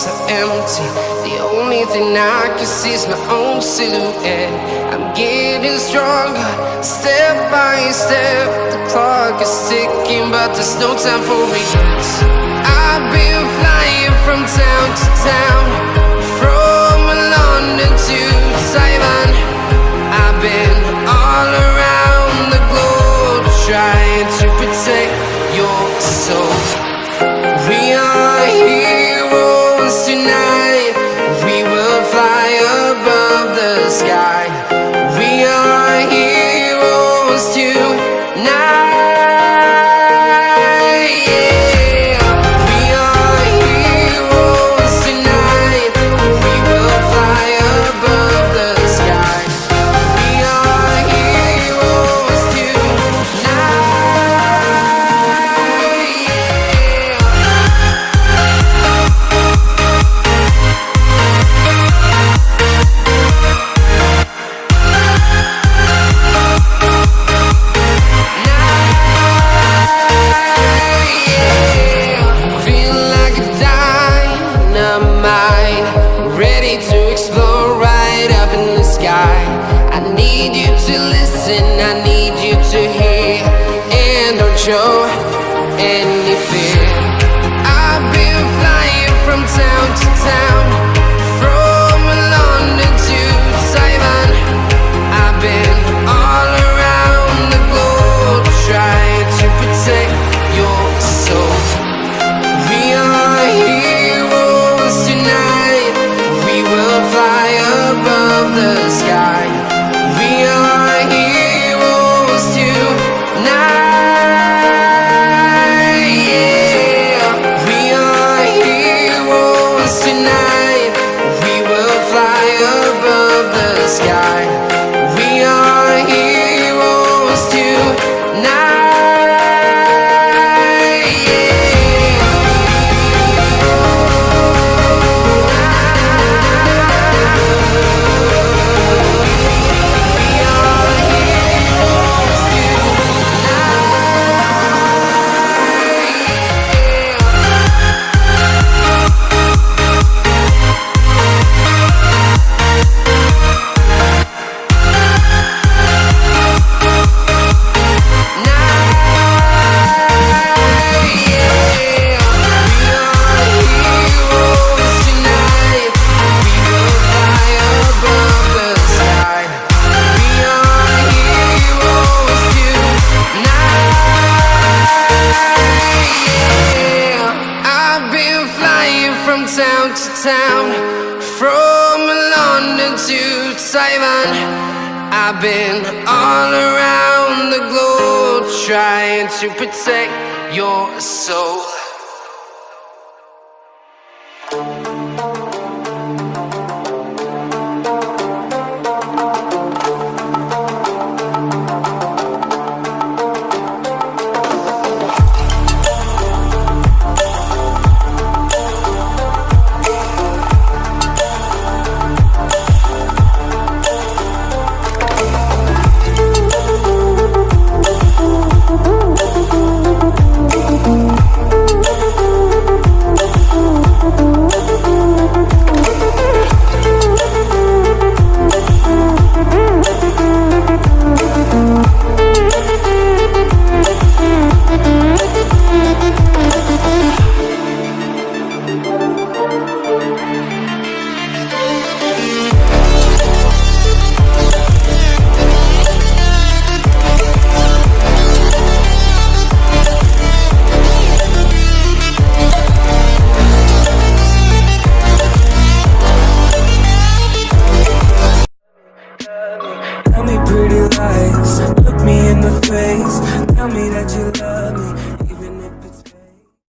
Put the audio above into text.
so empty. The only thing I can see is my own silhouette. I'm getting stronger, step by step. The clock is ticking, but there's no time for regrets. I've been flying from town to town, from London to Taiwan. I've been all around the globe, trying to protect your soul. We are heroes tonight. We will fly above the sky. We are heroes tonight. Yeah. We are heroes tonight. We will fly above the sky. We are heroes tonight. I need you to hear and don't show any fear. I've been flying from town to town, from London to Taiwan. I've been all around the globe, trying to protect your soul. We are heroes tonight. We will fly above the sky. We are heroes tonight. Yeah. We are heroes tonight. We will fly above the sky. We are heroes tonight. From town to town, from London to Taiwan. I've been all around the globe, trying to protect your soul.